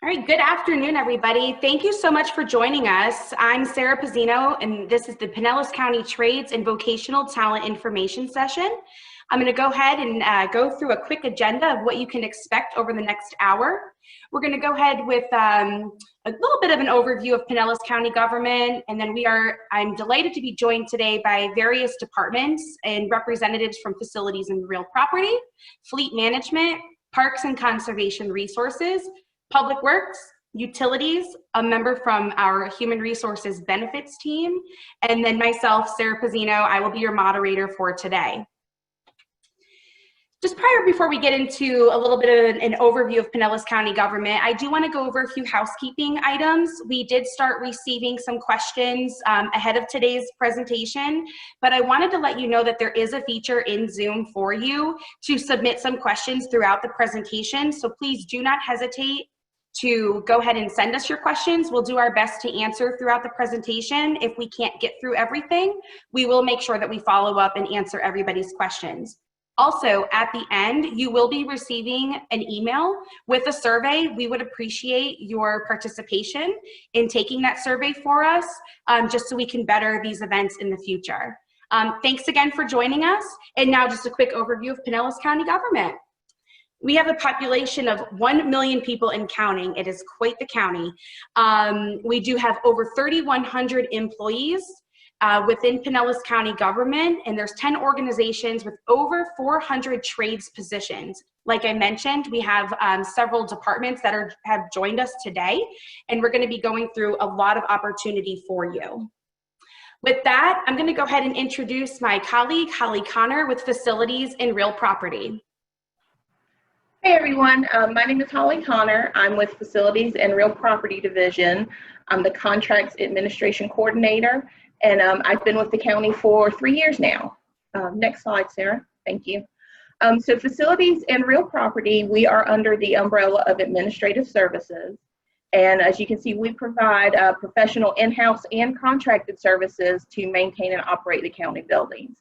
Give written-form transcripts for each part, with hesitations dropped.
All right, good afternoon, everybody. Thank you so much for joining us. I'm Sarah Pizzino, and this is the Pinellas County Trades and Vocational Talent Information Session. I'm going to go ahead and go through a quick agenda of what you can expect over the next hour. We're going to go ahead with a little bit of an overview of Pinellas County Government, and then I'm delighted to be joined today by various departments and representatives from Facilities and Real Property, Fleet Management, Parks and Conservation Resources, Public Works, Utilities, a member from our Human Resources Benefits team, and then myself, Sarah Pizzino. I will be your moderator for today. Just before we get into a little bit of an overview of Pinellas County Government, I do want to go over a few housekeeping items. We did start receiving some questions ahead of today's presentation, but I wanted to let you know that there is a feature in Zoom for you to submit some questions throughout the presentation, so please do not hesitate to go ahead and send us your questions. We'll do our best to answer throughout the presentation. If we can't get through everything, we will make sure that we follow up and answer everybody's questions. Also, at the end, you will be receiving an email with a survey. We would appreciate your participation in taking that survey for us, just so we can better these events in the future. Thanks again for joining us. And now just a quick overview of Pinellas County Government. We have a population of 1 million people and counting. It is quite the county. We do have over 3,100 employees within Pinellas County Government, and there's 10 organizations with over 400 trades positions. Like I mentioned, we have several departments that have joined us today, and we're going to be going through a lot of opportunity for you. With that, I'm going to go ahead and introduce my colleague, Holly Connor, with Facilities and Real Property. Hey everyone, my name is Holly Connor. I'm with Facilities and Real Property Division. I'm the Contracts Administration Coordinator, and I've been with the county for 3 years now. Next slide, Sarah. Thank you. So Facilities and Real Property, we are under the umbrella of Administrative Services. And as you can see, we provide professional in-house and contracted services to maintain and operate the county buildings.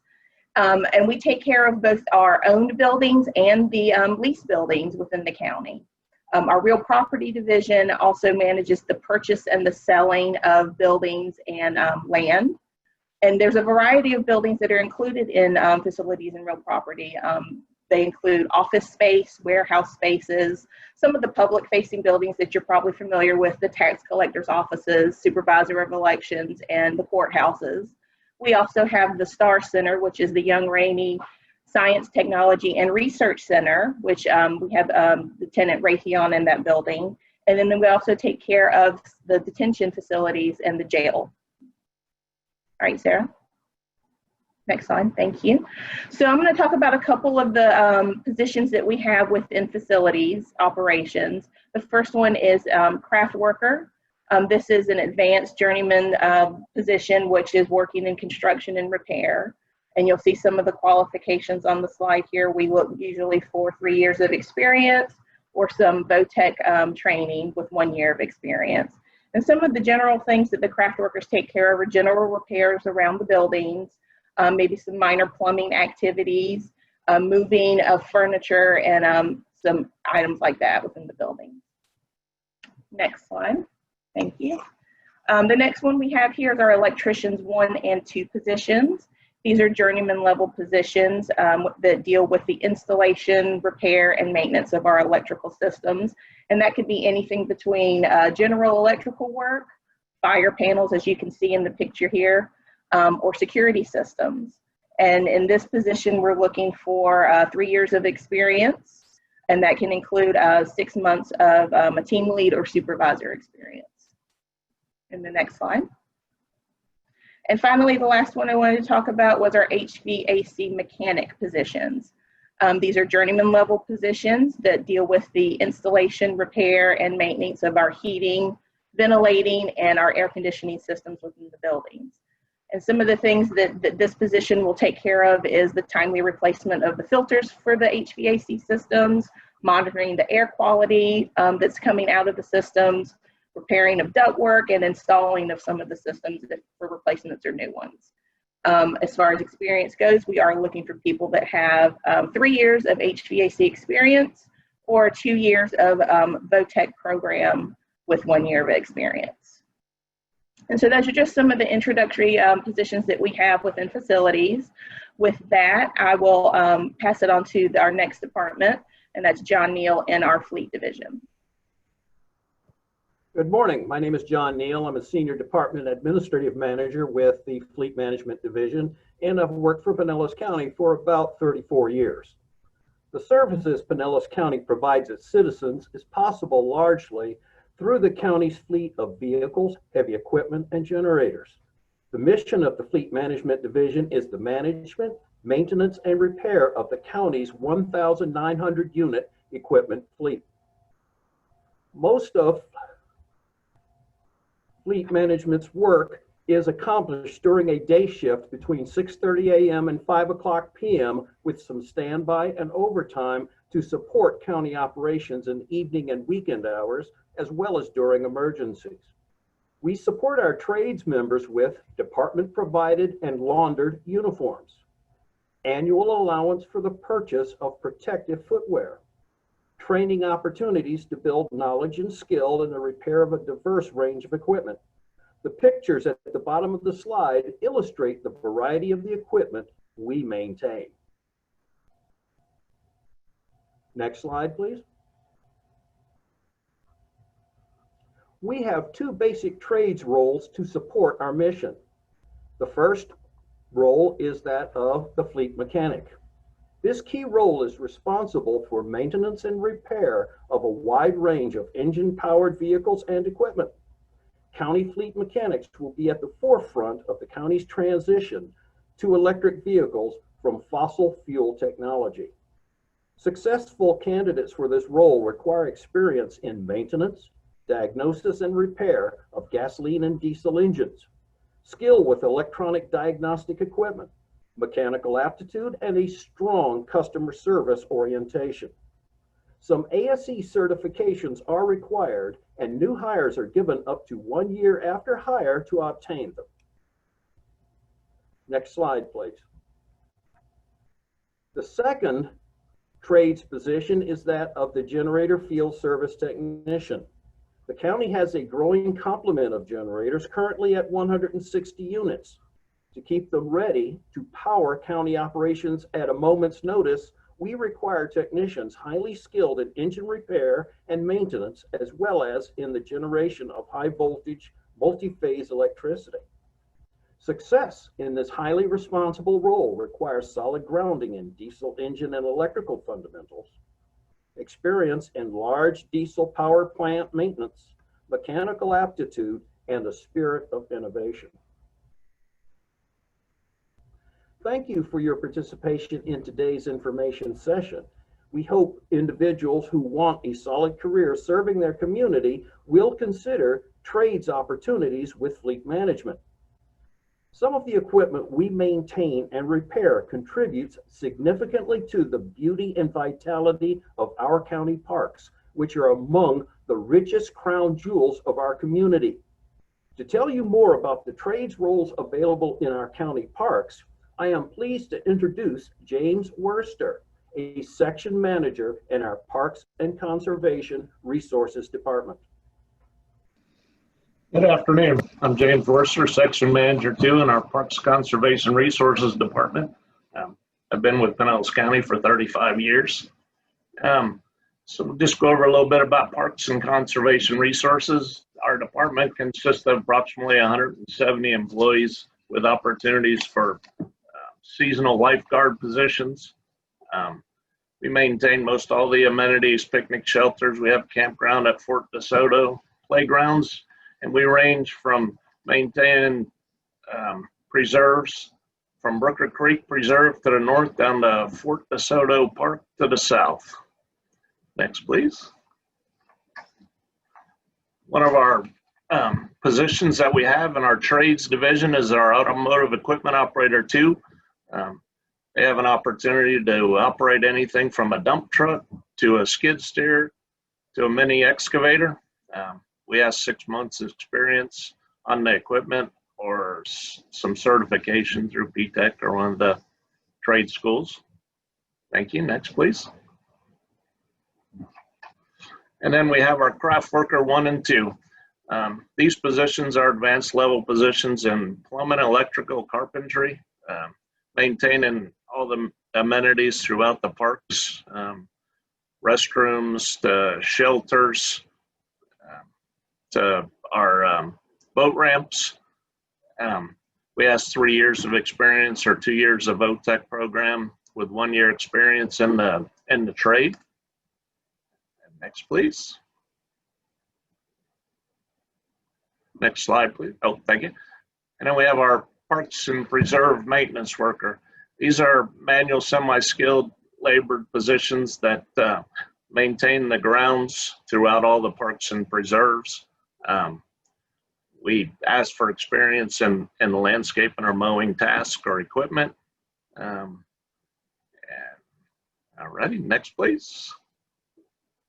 And we take care of both our owned buildings and the leased buildings within the county. Our Real Property Division also manages the purchase and the selling of buildings and land. And there's a variety of buildings that are included in Facilities and Real Property. They include office space, warehouse spaces, some of the public-facing buildings that you're probably familiar with, the tax collector's offices, supervisor of elections, and the courthouses. We also have the STAR Center, which is the Young Rainey Science, Technology, and Research Center, which we have Lieutenant Raytheon in that building. And then we also take care of the detention facilities and the jail. All right, Sarah. Next slide, thank you. So I'm going to talk about a couple of the positions that we have within facilities operations. The first one is Craftworker. This is an advanced journeyman position, which is working in construction and repair. And you'll see some of the qualifications on the slide here. We look usually for 3 years of experience or some VOTEC training with 1 year of experience. And some of the general things that the craft workers take care of are general repairs around the buildings, maybe some minor plumbing activities, moving of furniture, and some items like that within the building. Next slide. Thank you. The next one we have here is our electricians 1 and 2 positions. These are journeyman level positions that deal with the installation, repair, and maintenance of our electrical systems. And that could be anything between general electrical work, fire panels, as you can see in the picture here, or security systems. And in this position, we're looking for 3 years of experience, and that can include 6 months of a team lead or supervisor experience. In the next slide. And finally, the last one I wanted to talk about was our HVAC Mechanic positions. These are journeyman level positions that deal with the installation, repair, and maintenance of our heating, ventilating, and our air conditioning systems within the buildings. And some of the things that this position will take care of is the timely replacement of the filters for the HVAC systems, monitoring the air quality that's coming out of the systems, repairing of ductwork, and installing of some of the systems for replacements or new ones. As far as experience goes, we are looking for people that have 3 years of HVAC experience or 2 years of VOTEC program with 1 year of experience. And so those are just some of the introductory positions that we have within facilities. With that, I will pass it on to our next department, and that's John Neal in our fleet division. Good morning. My name is John Neal. I'm a Senior Department Administrative Manager with the Fleet Management Division, and I've worked for Pinellas County for about 34 years. The services Pinellas County provides its citizens is possible largely through the county's fleet of vehicles, heavy equipment, and generators. The mission of the Fleet Management Division is the management, maintenance, and repair of the county's 1,900 unit equipment fleet. Most of Fleet Management's work is accomplished during a day shift between 6:30 a.m. and 5 o'clock p.m. with some standby and overtime to support county operations in evening and weekend hours, as well as during emergencies. We support our trades members with department-provided and laundered uniforms, annual allowance for the purchase of protective footwear, training opportunities to build knowledge and skill in the repair of a diverse range of equipment. The pictures at the bottom of the slide illustrate the variety of the equipment we maintain. Next slide, please. We have two basic trades roles to support our mission. The first role is that of the fleet mechanic. This key role is responsible for maintenance and repair of a wide range of engine-powered vehicles and equipment. County fleet mechanics will be at the forefront of the county's transition to electric vehicles from fossil fuel technology. Successful candidates for this role require experience in maintenance, diagnosis and repair of gasoline and diesel engines, skill with electronic diagnostic equipment, mechanical aptitude, and a strong customer service orientation. Some ASE certifications are required, and new hires are given up to 1 year after hire to obtain them. Next slide, please. The second trades position is that of the generator field service technician. The county has a growing complement of generators, currently at 160 units. To keep them ready to power county operations at a moment's notice, we require technicians highly skilled in engine repair and maintenance, as well as in the generation of high voltage, multi-phase electricity. Success in this highly responsible role requires solid grounding in diesel engine and electrical fundamentals, experience in large diesel power plant maintenance, mechanical aptitude, and a spirit of innovation. Thank you for your participation in today's information session. We hope individuals who want a solid career serving their community will consider trades opportunities with fleet management. Some of the equipment we maintain and repair contributes significantly to the beauty and vitality of our county parks, which are among the richest crown jewels of our community. To tell you more about the trades roles available in our county parks, I am pleased to introduce James Worster, a section manager in our Parks and Conservation Resources Department. Good afternoon. I'm James Worster, Section Manager 2 in our Parks Conservation Resources Department. I've been with Pinellas County for 35 years. So we'll just go over a little bit about Parks and Conservation Resources. Our department consists of approximately 170 employees with opportunities for seasonal lifeguard positions. We maintain most all the amenities, picnic shelters. We have a campground at Fort DeSoto, playgrounds, and we range from maintaining preserves from Brooker Creek Preserve to the north down to Fort DeSoto Park to the south. Next, please. One of our positions that we have in our trades division is our Automotive Equipment Operator 2. They have an opportunity to operate anything from a dump truck to a skid steer to a mini excavator. We have 6 months experience on the equipment or some certification through PTEC or one of the trade schools. Thank you. Next, please. And then we have our Craftworker 1 and 2. These positions are advanced level positions in plumbing, electrical, carpentry, maintaining all the amenities throughout the parks, restrooms, the shelters, to our boat ramps. We ask 3 years of experience or 2 years of OTEC program with 1 year experience in the trade. Next, please. Next slide, please. Oh, thank you. And then we have our parks and preserve maintenance worker. These are manual, semi-skilled, labored positions that maintain the grounds throughout all the parks and preserves. We ask for experience in the landscaping or mowing task or equipment. All righty, next please.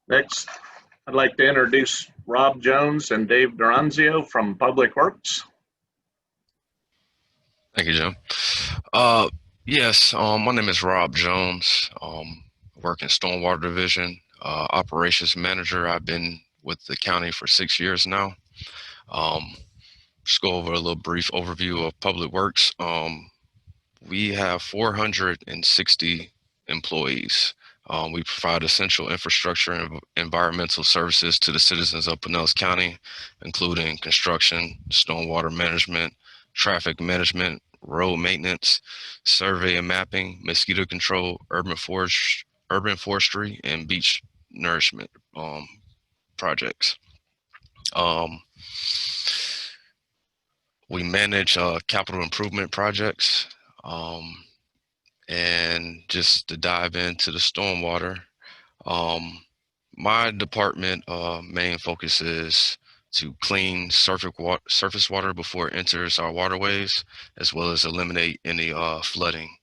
Next, I'd like to introduce Rob Jones and Dave Duranzio from Public Works. Thank you, Jim. Yes, my name is Rob Jones. I work in Stormwater Division, Operations Manager. I've been with the county for 6 years now. Just go over a little brief overview of Public Works. We have 460 employees. We provide essential infrastructure and environmental services to the citizens of Pinellas County, including construction, stormwater management, traffic management, road maintenance, survey and mapping, mosquito control, urban forestry, and beach nourishment projects. We manage capital improvement projects. And just to dive into the stormwater, my department main focus is to clean surface water before it enters our waterways, as well as eliminate any flooding.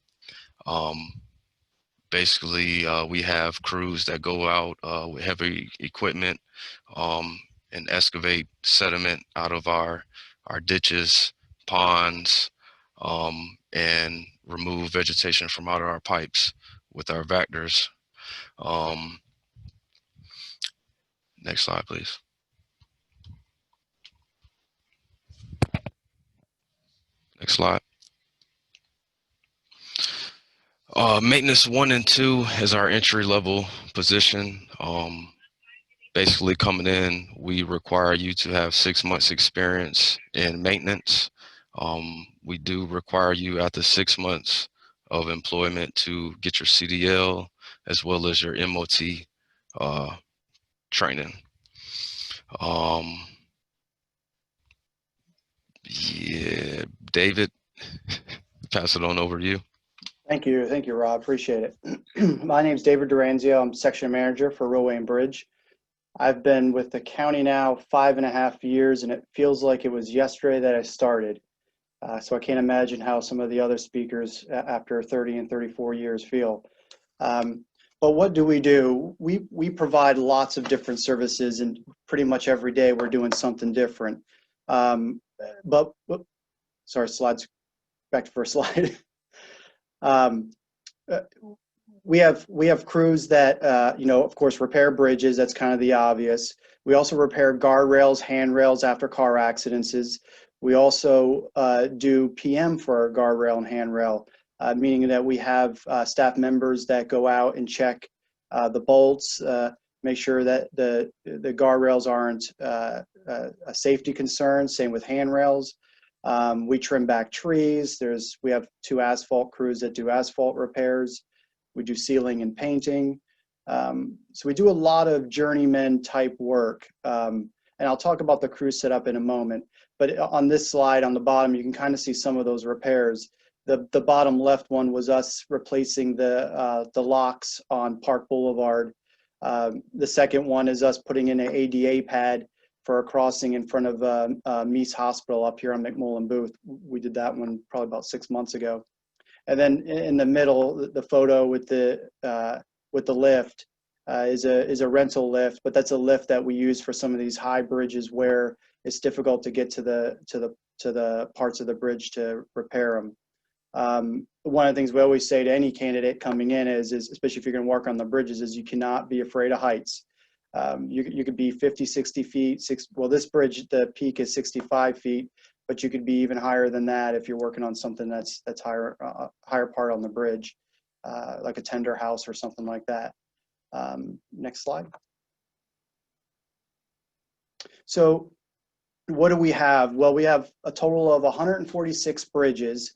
Basically, we have crews that go out with heavy equipment and excavate sediment out of our ditches, ponds, and remove vegetation from out of our pipes with our vectors. Next slide, please. Next slide. Maintenance 1 and 2 is our entry level position. Basically coming in, we require you to have 6 months experience in maintenance. We do require you after 6 months of employment to get your CDL as well as your MOT training. Yeah, David, pass it on over to you. Thank you, Rob. Appreciate it. My name is David Duranzio. I'm section manager for Railway and Bridge. I've been with the county now 5.5 years, and it feels like it was yesterday that I started. So I can't imagine how some of the other speakers after 30 and 34 years feel. But what do? We provide lots of different services, and pretty much every day we're doing something different. Sorry, slides, back to first slide. We have crews that, of course, repair bridges. That's kind of the obvious. We also repair guardrails, handrails after car accidents. We also do PM for our guardrail and handrail, meaning that we have staff members that go out and check the bolts, make sure that the guardrails aren't a safety concern. Same with handrails. We trim back trees. We have 2 asphalt crews that do asphalt repairs. We do sealing and painting. So we do a lot of journeyman type work. And I'll talk about the crew setup in a moment. But on this slide on the bottom, you can kind of see some of those repairs. The bottom left one was us replacing the locks on Park Boulevard. The second one is us putting in an ADA pad for a crossing in front of Meese Hospital up here on McMullen Booth. We did that one probably about 6 months ago. And then in the middle, the photo with the lift is a rental lift, but that's a lift that we use for some of these high bridges where it's difficult to get to the parts of the bridge to repair them. One of the things we always say to any candidate coming in is especially if you're going to work on the bridges, is you cannot be afraid of heights. You could be 50, 60 feet. Well, this bridge, the peak is 65 feet, but you could be even higher than that if you're working on something that's higher part on the bridge, like a tender house or something like that. Next slide. So what do we have? Well, we have a total of 146 bridges.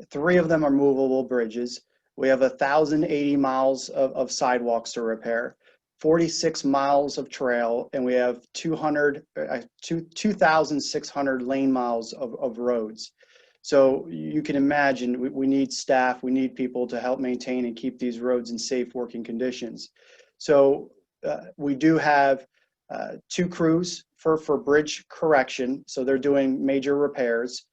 3 of them are movable bridges. We have 1,080 miles of sidewalks to repair, 46 miles of trail, and we have 2,600 lane miles of roads. So you can imagine we need staff, we need people to help maintain and keep these roads in safe working conditions. So we do have 2 crews for bridge correction, so they're doing major repairs.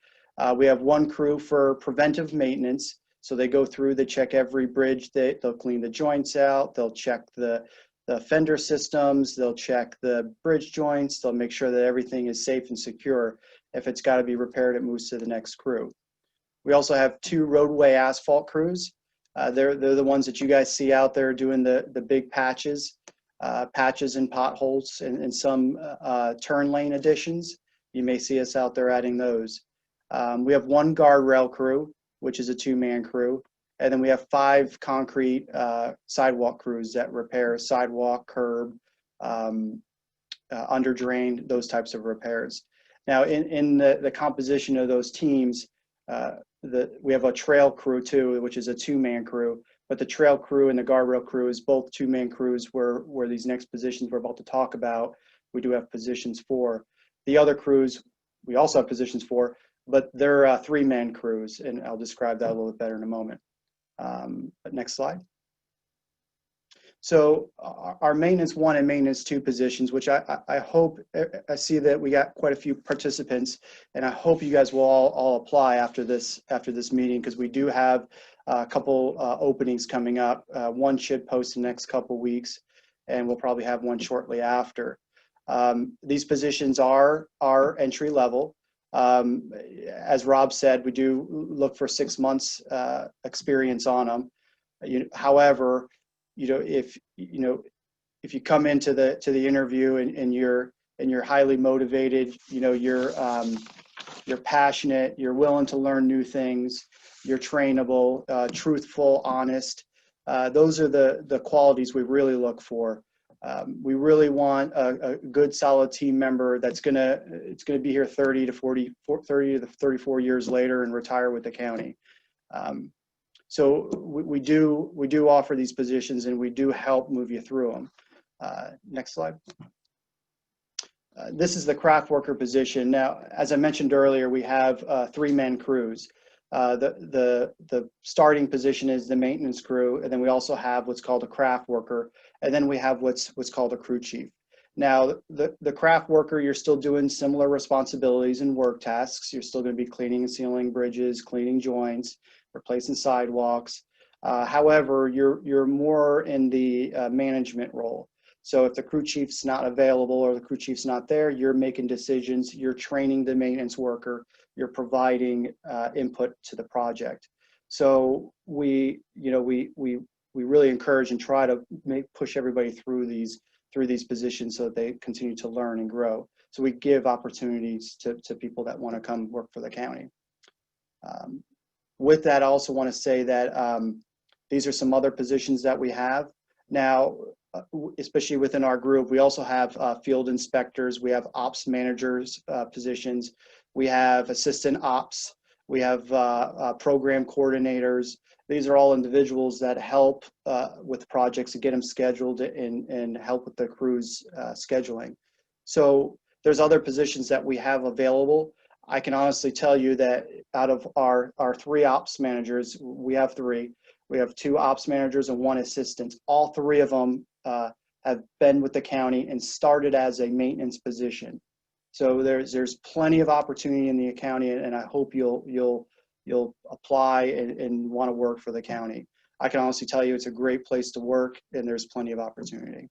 We have 1 crew for preventive maintenance, so they go through, they check every bridge, they'll clean the joints out, they'll check the fender systems, they'll check the bridge joints, they'll make sure that everything is safe and secure. If it's got to be repaired, it moves to the next crew. We also have 2 roadway asphalt crews. They're the ones that you guys see out there doing the big patches and potholes and some turn lane additions. You may see us out there adding those. We have 1 guardrail crew, which is a 2-man crew. And then we have 5 concrete sidewalk crews that repair sidewalk, curb, under drain, those types of repairs. Now, in the composition of those teams, we have a trail crew too, which is a 2-man crew. But the trail crew and the guardrail crew is both 2-man crews where these next positions we're about to talk about, we do have positions for. The other crews, we also have positions for, but they're 3-man crews, and I'll describe that a little bit better in a moment. But next slide. So our maintenance 1 and maintenance 2 positions, which I hope, I see that we got quite a few participants, and I hope you guys will all apply after this meeting, because we do have a couple openings coming up. 1 should post in the next couple weeks, and we'll probably have 1 shortly after. These positions are entry level. As Rob said, we do look for 6 months experience on them. However, if you come into the interview and you're highly motivated, you're passionate, you're willing to learn new things, you're trainable, truthful, honest. Those are the qualities we really look for. We really want a good, solid team member that's gonna be here 30 to 34 years later and retire with the county. So we do offer these positions, and we do help move you through them. Next slide. This is the Craftworker position. Now, as I mentioned earlier, we have 3-man crews. The starting position is the maintenance crew, and then we also have what's called a Craftworker, and then we have what's called a crew chief. Now, the Craftworker, you're still doing similar responsibilities and work tasks. You're still going to be cleaning and sealing bridges, cleaning joints, replacing sidewalks. However, you're more in the management role. So if the crew chief's not available or the crew chief's not there, you're making decisions, you're training the maintenance worker, you're providing input to the project. So we really encourage and try to push everybody through these positions so that they continue to learn and grow. So we give opportunities to people that want to come work for the county. With that, I also want to say that these are some other positions that we have. Now, especially within our group, we also have field inspectors, we have ops managers positions, we have assistant ops, we have program coordinators. These are all individuals that help with projects and get them scheduled and help with the crew's scheduling. So there's other positions that we have available. I can honestly tell you that out of our 3 ops managers, we have 3. We have 2 ops managers and 1 assistant. All 3 of them have been with the county and started as a maintenance position. So there's plenty of opportunity in the county, and I hope you'll apply and want to work for the county. I can honestly tell you it's a great place to work, and there's plenty of opportunity.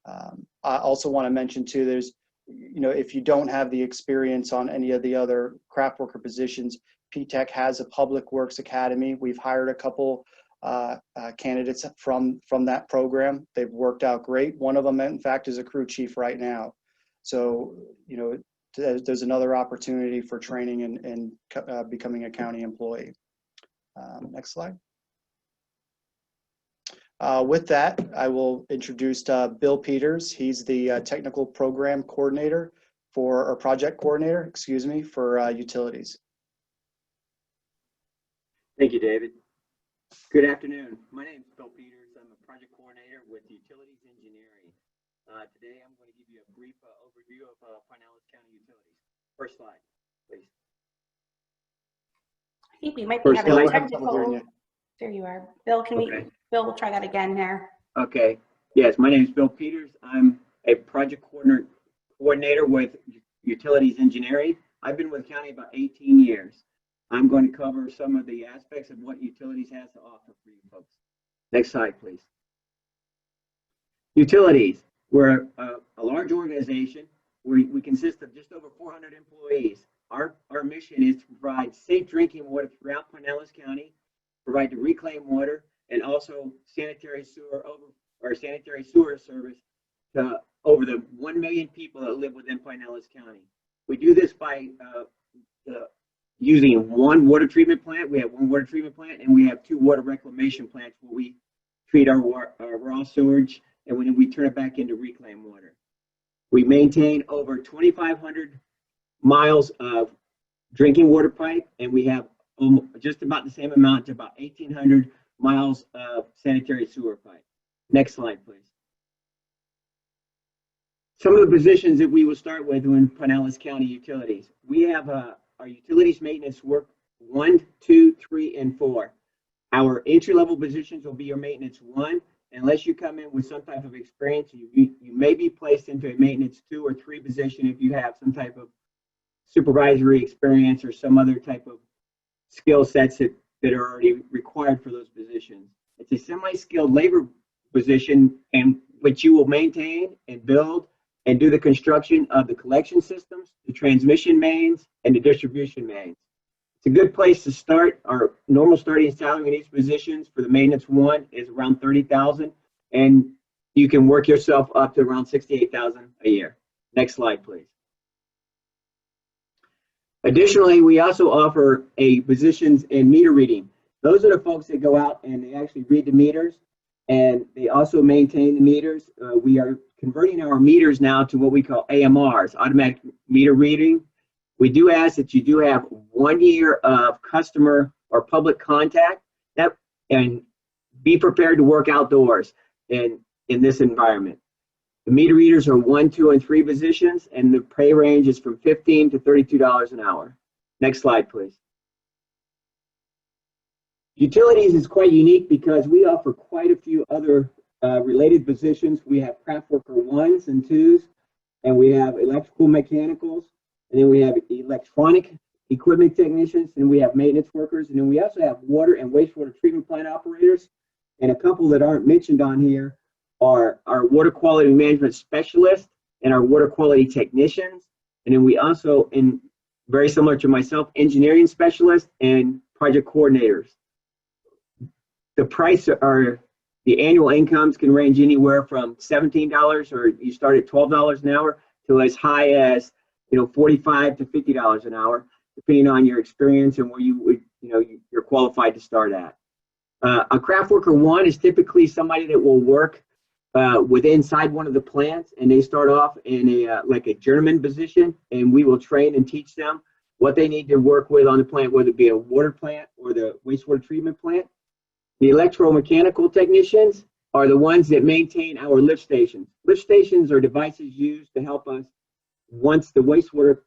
I also want to mention too, there's, if you don't have the experience on any of the other Craftworker positions, P-TECH has a Public Works Academy. We've hired a couple candidates from that program. They've worked out great. One of them, in fact, is a crew chief right now. So, you know, there's another opportunity for training and becoming a county employee. Next slide. With that, I will introduce Bill Peters. He's the technical program coordinator or project coordinator, excuse me, for utilities. Thank you, David. Good afternoon. My name is Bill Peters. I'm a project coordinator with Utilities Engineering. Today, I'm going to give you a brief overview of Pinellas County Utilities. First slide, please. I think we might be First having a slide. technical. There you are. Bill, can Okay. Bill, we'll try that again there. Okay. Yes, my name is Bill Peters. I'm a project coordinator with Utilities Engineering. I've been with the county about 18 years. I'm going to cover some of the aspects of what utilities has to offer for you folks. Next slide, please. Utilities. We're a large organization. We consist of just over 400 employees. Our mission is to provide safe drinking water throughout Pinellas County, provide the reclaimed water, and also sanitary sewer service to over the 1 million people that live within Pinellas County. We do this by using one water treatment plant. We have one water treatment plant, and we have 2 water reclamation plants where we treat our raw sewage, and when we turn it back into reclaimed water. We maintain over 2,500 miles of drinking water pipe, and we have just about the same amount to about 1,800 miles of sanitary sewer pipe. Next slide, please. Some of the positions that we will start with in Pinellas County Utilities. We have our utilities maintenance work 1, 2, 3, and 4. Our entry-level positions will be your maintenance 1. Unless you come in with some type of experience, you may be placed into a maintenance 2 or 3 position if you have some type of supervisory experience or some other type of skill sets that are already required for those positions. It's a semi-skilled labor position in which you will maintain and build and do the construction of the collection systems, the transmission mains, and the distribution mains. It's a good place to start. Our normal starting salary in these positions for the maintenance 1 is around $30,000, and you can work yourself up to around $68,000 a year. Next slide, please. Additionally, we also offer positions in meter reading. Those are the folks that go out and they actually read the meters, and they also maintain the meters. We are converting our meters now to what we call AMRs, automatic meter reading. We do ask that you do have 1 year of customer or public contact, and be prepared to work outdoors in this environment. The meter readers are 1, 2, and 3 positions, and the pay range is from $15 to $32 an hour. Next slide, please. Utilities is quite unique because we offer quite a few other related positions. We have Craftworker 1s and 2s, and we have electrical mechanicals, and then we have electronic equipment technicians, and we have maintenance workers, and then we also have water and wastewater treatment plant operators. And a couple that aren't mentioned on here are our water quality management specialists and our water quality technicians. And then we also, very similar to myself, engineering specialists and project coordinators. The price the annual incomes can range anywhere from $17, or you start at $12 an hour, to as high as $45 to $50 an hour, depending on your experience and where you're qualified to start at. A Craftworker 1 is typically somebody that will work inside one of the plants, and they start off in like a journeyman position, and we will train and teach them what they need to work with on the plant, whether it be a water plant or the wastewater treatment plant. The electromechanical technicians are the ones that maintain our lift stations. Lift stations are devices used to help us once the wastewater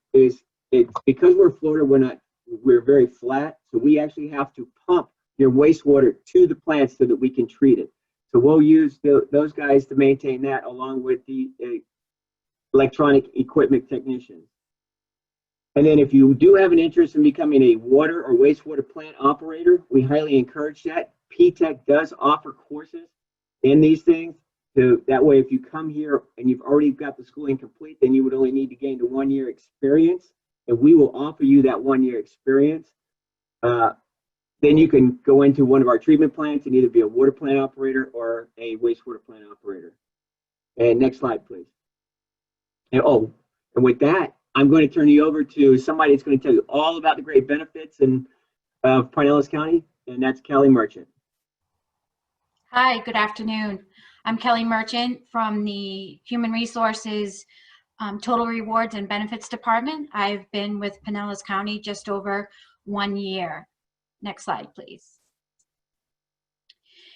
because we're Florida, we're very flat, so we actually have to pump your wastewater to the plant so that we can treat it. So we'll use those guys to maintain that, along with the electronic equipment technicians. And then if you do have an interest in becoming a water or wastewater plant operator, we highly encourage that. P-Tech does offer courses in these things. So that way, if you come here and you've already got the schooling complete, then you would only need to gain the 1 year experience, and we will offer you that 1 year experience. then you can go into one of our treatment plants and either be a water plant operator or a wastewater plant operator. And next slide, please. And with that, I'm going to turn you over to somebody that's going to tell you all about the great benefits of Pinellas County, and that's Kelly Merchant. Hi, good afternoon. I'm Kelly Merchant from the Human Resources Total Rewards and Benefits Department. I've been with Pinellas County just over 1 year. Next slide, please.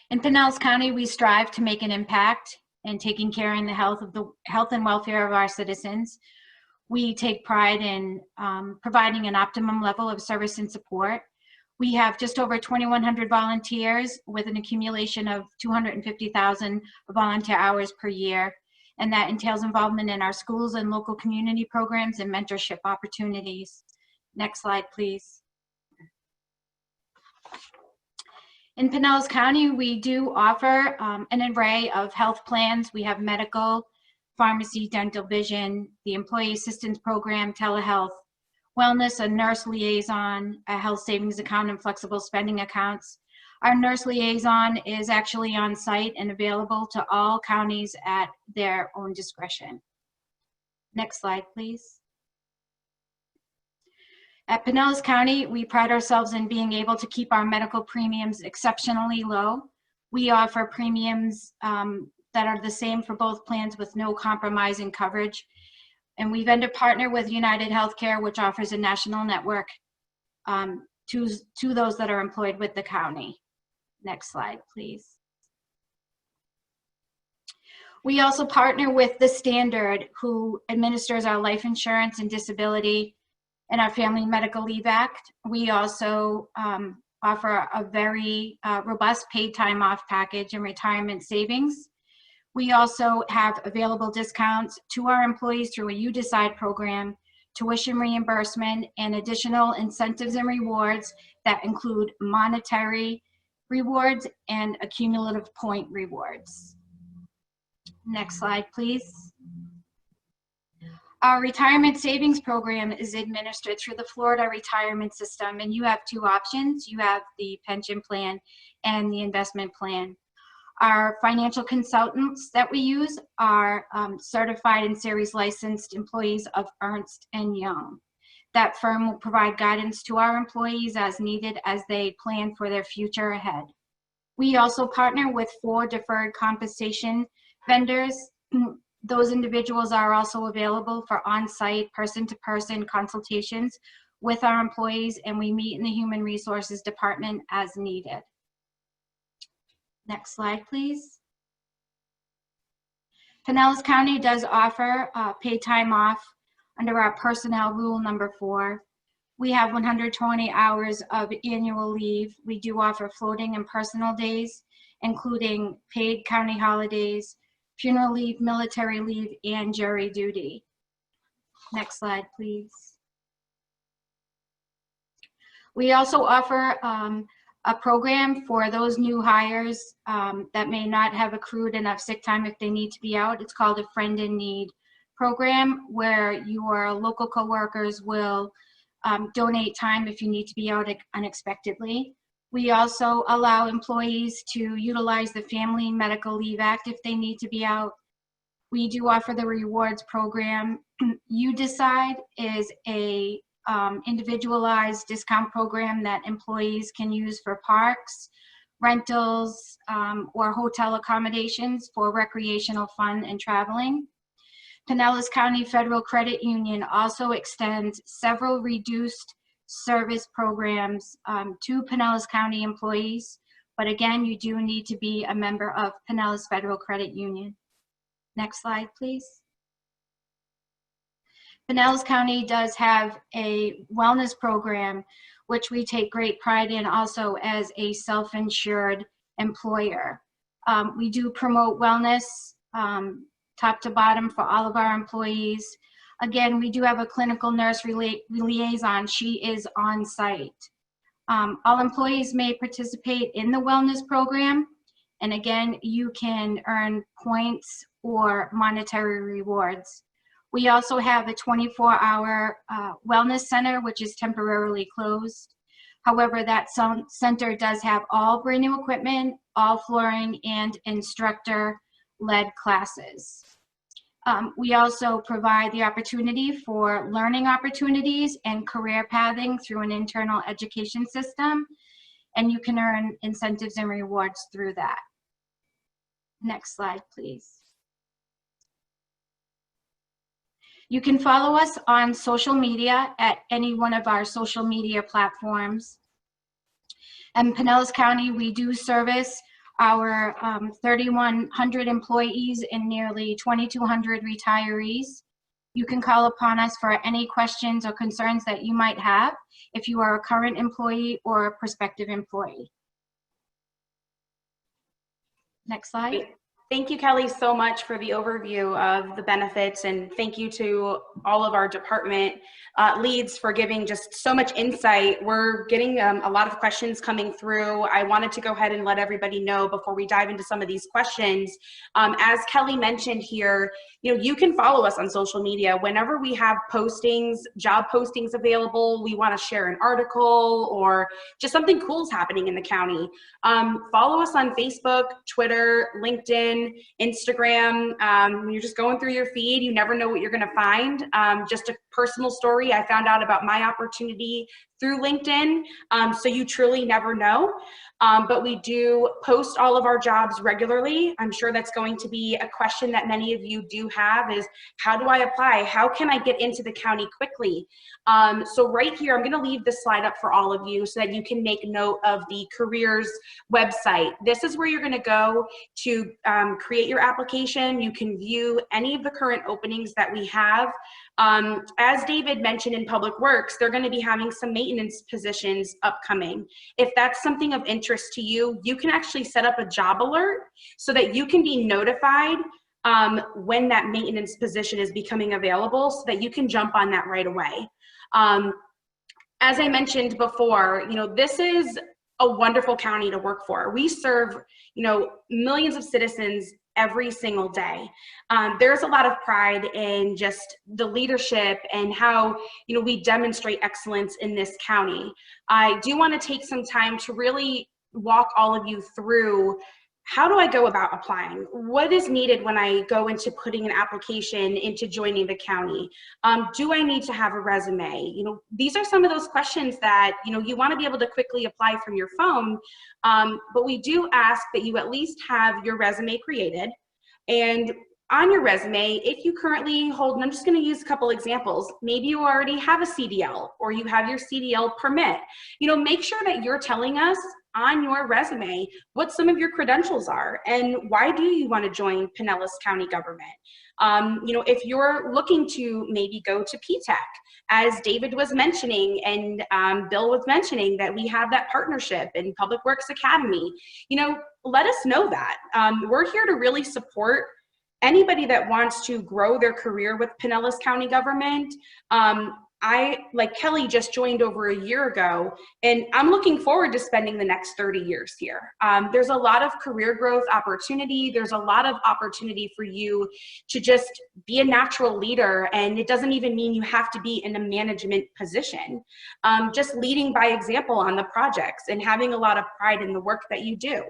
In Pinellas County, we strive to make an impact in taking care of the health and welfare of our citizens. We take pride in providing an optimum level of service and support. We have just over 2,100 volunteers with an accumulation of 250,000 volunteer hours per year, and that entails involvement in our schools and local community programs and mentorship opportunities. Next slide, please. In Pinellas County, we do offer an array of health plans. We have medical, pharmacy, dental, vision, the employee assistance program, telehealth, wellness, a nurse liaison, a health savings account, and flexible spending accounts. Our nurse liaison is actually on site and available to all counties at their own discretion. Next slide, please. At Pinellas County, we pride ourselves in being able to keep our medical premiums exceptionally low. We offer premiums that are the same for both plans with no compromise in coverage. And we vendor partner with United Healthcare, which offers a national network to those that are employed with the county. Next slide, please. We also partner with the Standard, who administers our life insurance and disability and our Family Medical Leave Act. We also offer a very robust paid time off package and retirement savings. We also have available discounts to our employees through a You Decide program, tuition reimbursement, and additional incentives and rewards that include monetary rewards and accumulative point rewards. Next slide, please. Our retirement savings program is administered through the Florida retirement system, and you have two options. You have the pension plan and the investment plan. Our financial consultants that we use are certified and series licensed employees of Ernst & Young. That firm will provide guidance to our employees as needed as they plan for their future ahead. We also partner with 4 deferred compensation vendors. Those individuals are also available for on-site person-to-person consultations with our employees, and we meet in the Human Resources Department as needed. Next slide, please. Pinellas County does offer paid time off under our personnel rule number 4. We have 120 hours of annual leave. We do offer floating and personal days, including paid county holidays, funeral leave, military leave, and jury duty. Next slide, please. We also offer a program for those new hires that may not have accrued enough sick time if they need to be out. It's called a Friend in Need program, where your local coworkers will donate time if you need to be out unexpectedly. We also allow employees to utilize the Family Medical Leave Act if they need to be out. We do offer the rewards program. You Decide is a individualized discount program that employees can use for parks, rentals, or hotel accommodations for recreational fun and traveling. Pinellas County Federal Credit Union also extends several reduced service programs to Pinellas County employees, but again, you do need to be a member of Pinellas Federal Credit Union. Next slide, please. Pinellas County does have a wellness program, which we take great pride in also as a self-insured employer. We do promote wellness top to bottom for all of our employees. Again, we do have a clinical nurse liaison. She is on site. All employees may participate in the wellness program. And again, you can earn points or monetary rewards. We also have a 24-hour wellness center, which is temporarily closed. However, that center does have all brand new equipment, all flooring, and instructor-led classes. We also provide the opportunity for learning opportunities and career pathing through an internal education system, and you can earn incentives and rewards through that. Next slide, please. You can follow us on social media at any one of our social media platforms. In Pinellas County, we do service our 3,100 employees and nearly 2,200 retirees. You can call upon us for any questions or concerns that you might have if you are a current employee or a prospective employee. Next slide. Thank you, Kelly, so much for the overview of the benefits, and thank you to all of our department leads for giving just so much insight. We're getting a lot of questions coming through. I wanted to go ahead and let everybody know before we dive into some of these questions. As Kelly mentioned here, you can follow us on social media. Whenever we have postings, job postings available, we want to share an article or just something cool is happening in the county. Follow us on Facebook, Twitter, LinkedIn, Instagram. When you're just going through your feed, you never know what you're going to find. Just a personal story, I found out about my opportunity through LinkedIn, so you truly never know. But we do post all of our jobs regularly. I'm sure that's going to be a question that many of you do have is, how do I apply? How can I get into the county quickly? So right here, I'm gonna leave this slide up for all of you so that you can make note of the careers website. This is where you're gonna go to create your application. You can view any of the current openings that we have. As David mentioned in Public Works, they're gonna be having some maintenance positions upcoming. If that's something of interest to you, you can actually set up a job alert so that you can be notified when that maintenance position is becoming available so that you can jump on that right away. As I mentioned before, this is a wonderful county to work for. We serve, millions of citizens every single day. There's a lot of pride in just the leadership and how, we demonstrate excellence in this county. I do want to take some time to really walk all of you through, how do I go about applying? What is needed when I go into putting an application into joining the county? Do I need to have a resume? These are some of those questions that, you want to be able to quickly apply from your phone, but we do ask that you at least have your resume created. And on your resume, if you currently hold, and I'm just going to use a couple examples, maybe you already have a CDL or you have your CDL permit, make sure that you're telling us on your resume what some of your credentials are and why do you want to join Pinellas County Government. If you're looking to maybe go to PTech, as David was mentioning and Bill was mentioning that we have that partnership in Public Works Academy, let us know that. We're here to really support anybody that wants to grow their career with Pinellas County Government. I, like Kelly, just joined over a year ago, and I'm looking forward to spending the next 30 years here. There's a lot of career growth opportunity. There's a lot of opportunity for you to just be a natural leader, and it doesn't even mean you have to be in a management position. Just leading by example on the projects and having a lot of pride in the work that you do.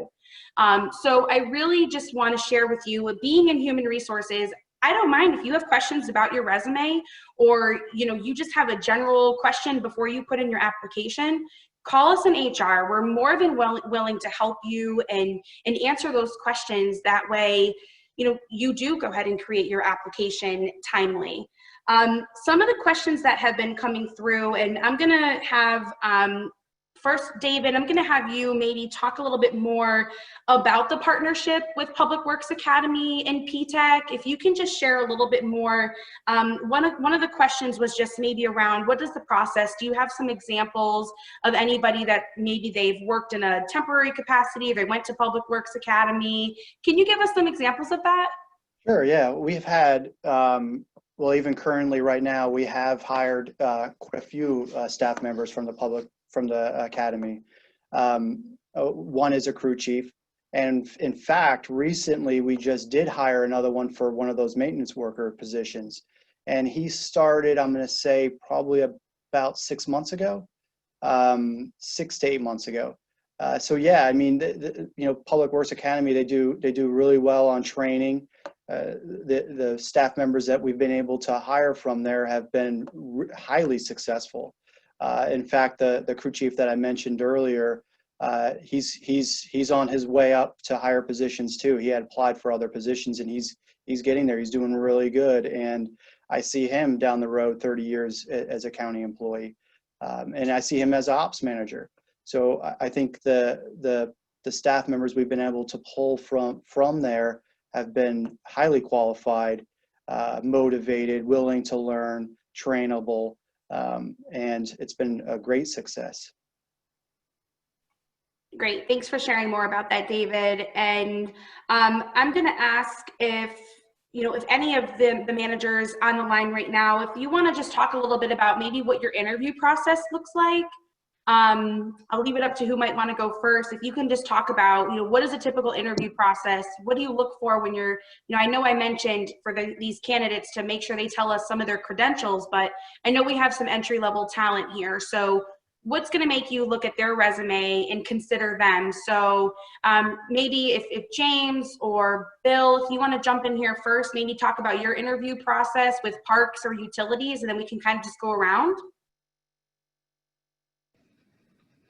So I really just want to share with you, with being in human resources, I don't mind if you have questions about your resume or, you just have a general question before you put in your application, call us in HR. We're more than willing to help you and answer those questions. That way, you do go ahead and create your application timely. Some of the questions that have been coming through, and I'm going to have, first, David, I'm going to have you maybe talk a little bit more about the partnership with Public Works Academy and PTech. If you can just share a little bit more. One of the questions was just maybe around, what is the process? Do you have some examples of anybody that maybe they've worked in a temporary capacity, they went to Public Works Academy? Can you give us some examples of that? Sure, yeah. We've had, well, even currently right now, we have hired quite a few staff members from the academy. One is a crew chief, and in fact recently we just did hire another one for one of those maintenance worker positions, and he started, I'm going to say, probably about 6 months ago. 6 to 8 months ago. So yeah, I mean, Public Works Academy, they do really well on training. The staff members that we've been able to hire from there have been highly successful. In fact, the crew chief that I mentioned earlier, he's on his way up to higher positions too. He had applied for other positions, and he's getting there. He's doing really good, and I see him down the road 30 years as a county employee, and I see him as ops manager. So I think the staff members we've been able to pull from there have been highly qualified, motivated, willing to learn, trainable, and it's been a great success. Great, thanks for sharing more about that, David. And I'm going to ask if any of the managers on the line right now, if you want to just talk a little bit about maybe what your interview process looks like. I'll leave it up to who might want to go first. If you can just talk about, what is a typical interview process? What do you look for when you're, I know I mentioned for these candidates to make sure they tell us some of their credentials, but I know we have some entry-level talent here. So what's going to make you look at their resume and consider them? So maybe if James or Bill, if you want to jump in here first, maybe talk about your interview process with parks or utilities, and then we can kind of just go around.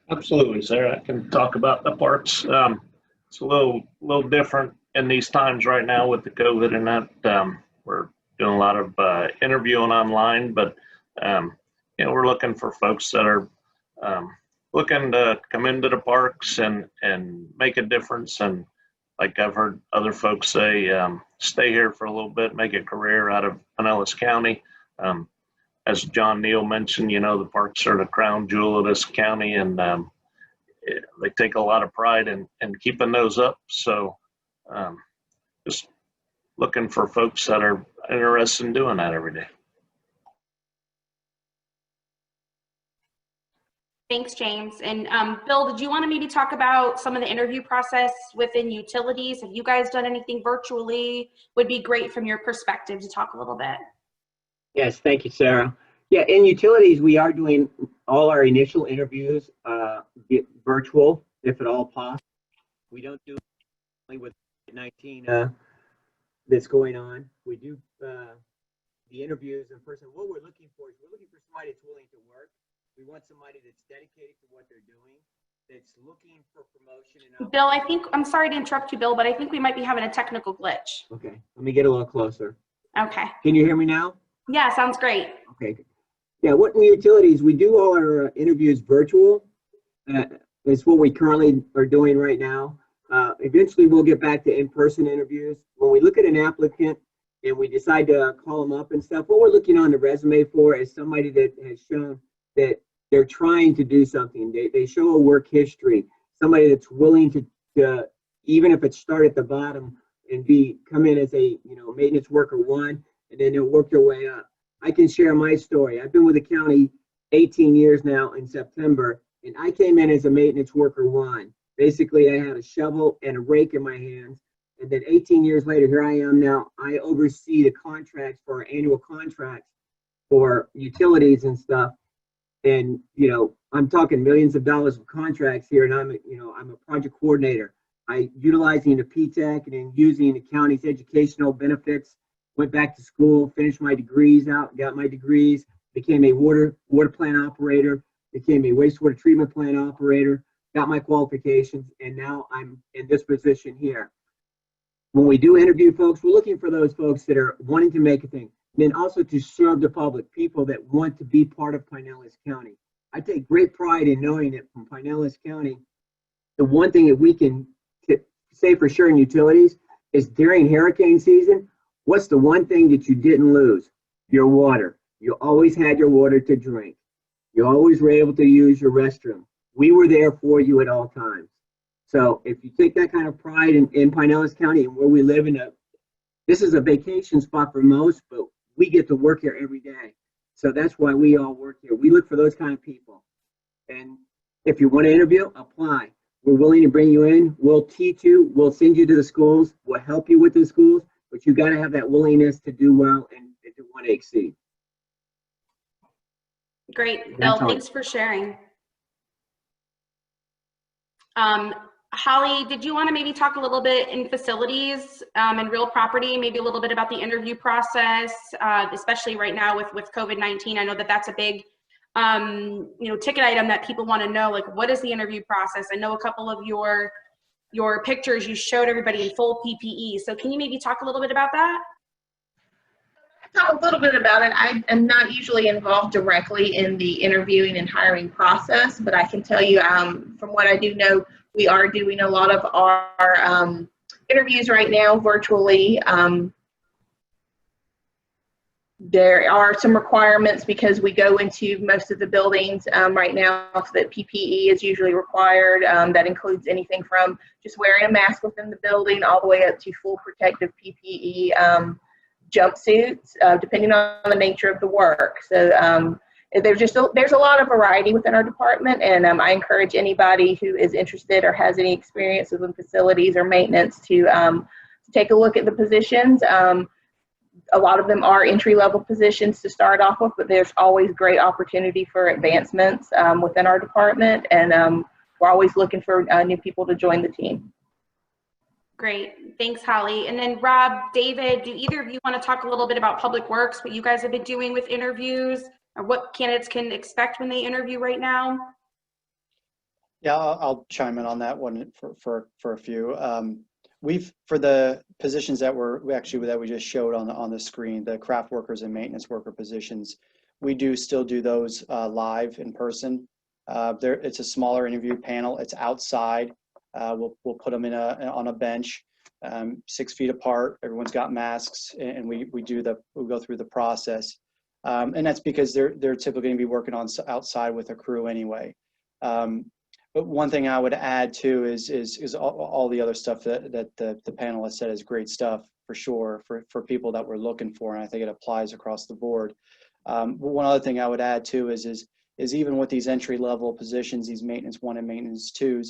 Absolutely, Sarah. I can talk about the parks. It's a little different in these times right now with the COVID and that. We're doing a lot of interviewing online, but we're looking for folks that are looking to come into the parks and make a difference. And like I've heard other folks say, stay here for a little bit, make a career out of Pinellas County. As John Neal mentioned, the parks are the crown jewel of this county, and they take a lot of pride in keeping those up. So just looking for folks that are interested in doing that every day. Thanks, James. And Bill, did you want to maybe talk about some of the interview process within utilities? Have you guys done anything virtually? Would be great from your perspective to talk a little bit. Yes, thank you, Sarah. Yeah, in utilities, we are doing all our initial interviews virtual, if at all possible. We don't do it with COVID-19 that's going on. We do the interviews in person. What we're looking for is somebody that's willing to work. We want somebody that's dedicated to what they're doing, that's looking for promotion. And Bill, I'm sorry to interrupt you, Bill, but I think we might be having a technical glitch. Okay, let me get a little closer. Okay. Can you hear me now? Yeah, sounds great. Okay. Yeah, what in the utilities, we do all our interviews virtual. It's what we currently are doing right now. Eventually, we'll get back to in-person interviews. When we look at an applicant and we decide to call them up and stuff, what we're looking on the resume for is somebody that has shown that they're trying to do something. They show a work history, somebody that's willing to even if it start at the bottom and come in as a maintenance worker 1, and then they'll work their way up. I can share my story. I've been with the county 18 years now in September, and I came in as a maintenance worker 1. Basically, I had a shovel and a rake in my hands, and then 18 years later, here I am now. I oversee the contracts for our annual contracts for utilities and stuff. And I'm talking millions of dollars of contracts here, and I'm a project coordinator. I utilizing the PTEC and then using the county's educational benefits. Went back to school, finished my degrees out, got my degrees, became a water plant operator, became a wastewater treatment plant operator, got my qualifications, and now I'm in this position here. When we do interview folks, we're looking for those folks that are wanting to make a thing. Then also to serve the public, people that want to be part of Pinellas County. I take great pride in knowing that from Pinellas County, the one thing that we can say for sure in utilities is during hurricane season, what's the one thing that you didn't lose? Your water. You always had your water to drink. You always were able to use your restroom. We were there for you at all times. So if you take that kind of pride in Pinellas County and where we live this is a vacation spot for most, but we get to work here every day. So that's why we all work here. We look for those kind of people. And if you want to interview, apply. We're willing to bring you in. We'll teach you. We'll send you to the schools. We'll help you with the schools. But you got to have that willingness to do well and to want to exceed. Great, Bill. Thanks for sharing. Holly, did you want to maybe talk a little bit in facilities and real property, maybe a little bit about the interview process, especially right now with COVID-19? I know that that's a big ticket item that people want to know, like, what is the interview process? I know a couple of your pictures, you showed everybody in full PPE. So can you maybe talk a little bit about that? Talk a little bit about it. I am not usually involved directly in the interviewing and hiring process, but I can tell you from what I do know, we are doing a lot of our interviews right now virtually. There are some requirements because we go into most of the buildings right now that PPE is usually required. That includes anything from just wearing a mask within the building all the way up to full protective PPE jumpsuits, depending on the nature of the work. So there's a lot of variety within our department, and I encourage anybody who is interested or has any experience within facilities or maintenance to take a look at the positions. A lot of them are entry-level positions to start off with, but there's always great opportunity for advancements within our department, and we're always looking for new people to join the team. Great, thanks, Holly. And then Rob, David, do either of you want to talk a little bit about Public Works, what you guys have been doing with interviews, or what candidates can expect when they interview right now? Yeah, I'll chime in on that one for a few. For the positions that we just showed on the screen, the craft workers and maintenance worker positions, we still do those live in person. It's a smaller interview panel. It's outside. We'll put them on a bench, 6 feet apart. Everyone's got masks, and we go through the process. And that's because they're typically going to be working outside with a crew anyway. But one thing I would add too is all the other stuff that the panel has said is great stuff for sure for people that we're looking for, and I think it applies across the board. But one other thing I would add too is even with these entry level positions, these maintenance 1 and maintenance 2s,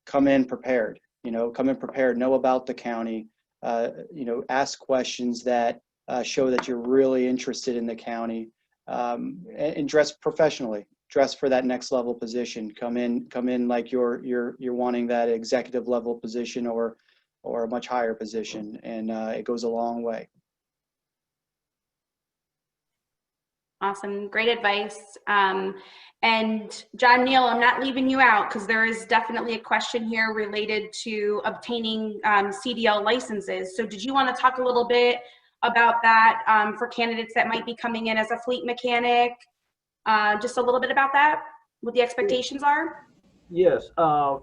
come in prepared. Know about the county. Ask questions that show that you're really interested in the county, and dress professionally. Dress for that next level position. Come in like you're wanting that executive level position or a much higher position, and it goes a long way. Awesome, great advice. And John Neal, I'm not leaving you out because there is definitely a question here related to obtaining CDL licenses. So did you want to talk a little bit about that for candidates that might be coming in as a fleet mechanic? Just a little bit about that, what the expectations are? Yes,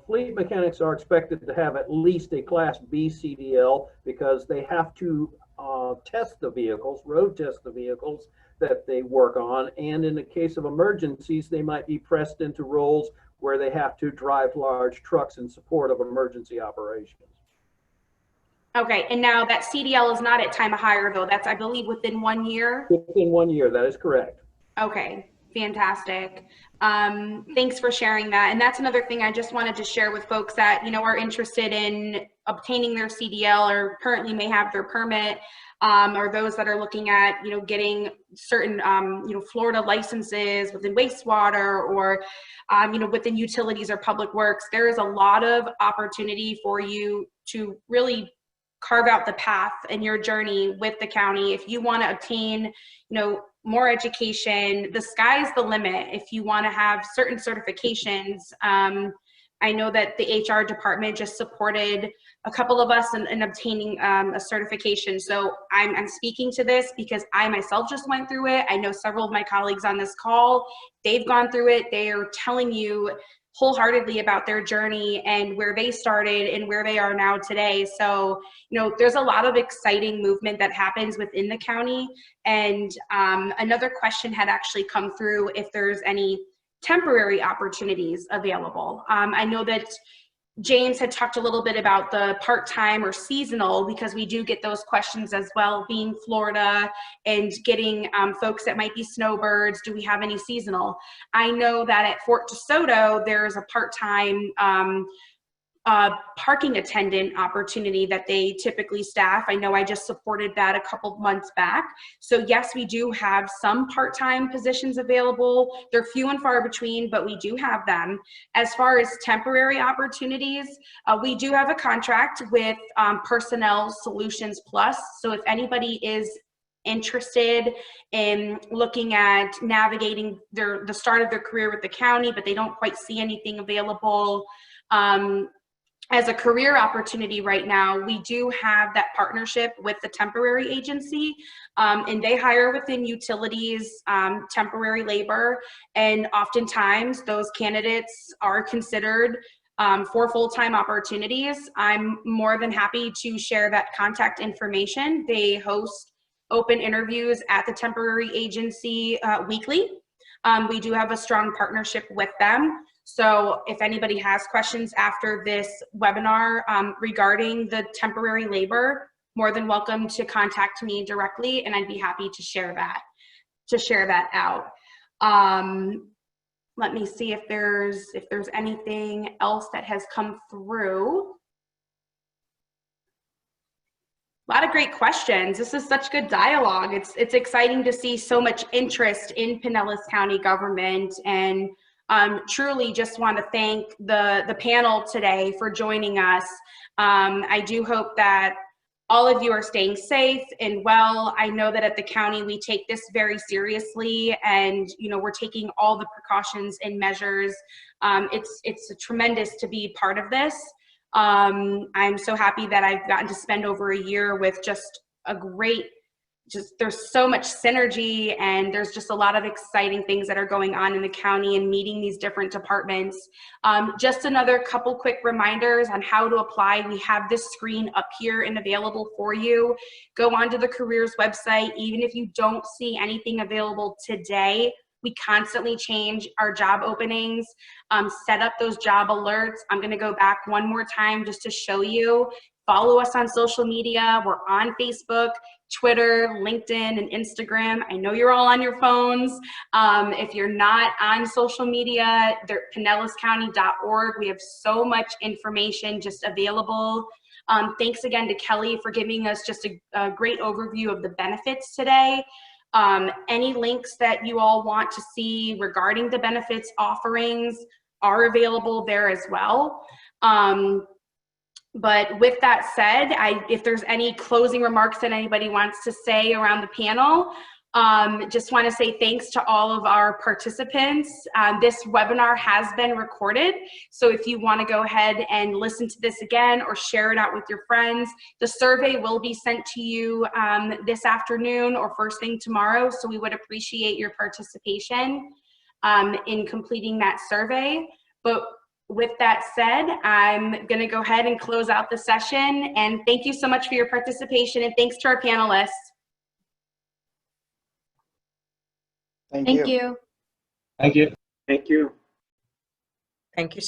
fleet mechanics are expected to have at least a Class B CDL because they have to test the vehicles, road test the vehicles that they work on, and in the case of emergencies, they might be pressed into roles where they have to drive large trucks in support of emergency operations. Okay, and now that CDL is not at time of hire though, that's I believe within 1 year? Within 1 year, that is correct. Okay, fantastic. Thanks for sharing that. And that's another thing I just wanted to share with folks that, are interested in obtaining their CDL or currently may have their permit, or those that are looking at, getting certain, Florida licenses within wastewater or, within utilities or public works. There is a lot of opportunity for you to really carve out the path in your journey with the county. If you want to obtain, more education, the sky's the limit. If you want to have certain certifications, I know that the HR department just supported a couple of us in obtaining a certification. So I'm speaking to this because I myself just went through it. I know several of my colleagues on this call, they've gone through it. They are telling you wholeheartedly about their journey and where they started and where they are now today. So, there's a lot of exciting movement that happens within the county. And another question had actually come through if there's any temporary opportunities available. I know that James had talked a little bit about the part-time or seasonal, because we do get those questions as well, being Florida and getting folks that might be snowbirds. Do we have any seasonal? I know that at Fort DeSoto, there's a part-time parking attendant opportunity that they typically staff. I know I just supported that a couple months back. So yes, we do have some part-time positions available. They're few and far between, but we do have them. As far as temporary opportunities, we do have a contract with Personnel Solutions Plus. So if anybody is interested in looking at navigating the start of their career with the county, but they don't quite see anything available as a career opportunity right now, we do have that partnership with the temporary agency, and they hire within utilities, temporary labor, and oftentimes those candidates are considered for full-time opportunities. I'm more than happy to share that contact information. They host open interviews at the temporary agency weekly. We do have a strong partnership with them. So if anybody has questions after this webinar regarding the temporary labor, more than welcome to contact me directly, and I'd be happy to share that out. Let me see if there's anything else that has come through. A lot of great questions. This is such good dialogue. It's exciting to see so much interest in Pinellas County government, and truly just want to thank the panel today for joining us. I do hope that all of you are staying safe and well. I know that at the county we take this very seriously, and we're taking all the precautions and measures. It's tremendous to be part of this. I'm so happy that I've gotten to spend over a year with just a great, there's so much synergy, and there's just a lot of exciting things that are going on in the county and meeting these different departments. Just another couple quick reminders on how to apply. We have this screen up here and available for you. Go onto the careers website. Even if you don't see anything available today, we constantly change our job openings, set up those job alerts. I'm gonna go back one more time just to show you. Follow us on social media. We're on Facebook, Twitter, LinkedIn, and Instagram. I know you're all on your phones. If you're not on social media, pinellascounty.org. We have so much information just available. Thanks again to Kelly for giving us just a great overview of the benefits today. Any links that you all want to see regarding the benefits offerings are available there as well. But with that said, if there's any closing remarks that anybody wants to say around the panel, just want to say thanks to all of our participants. This webinar has been recorded, so if you want to go ahead and listen to this again or share it out with your friends, the survey will be sent to you this afternoon or first thing tomorrow, so we would appreciate your participation in completing that survey. But with that said, I'm going to go ahead and close out the session, and thank you so much for your participation, and thanks to our panelists. Thank Thank you. you. Thank you. Thank you. Thank you.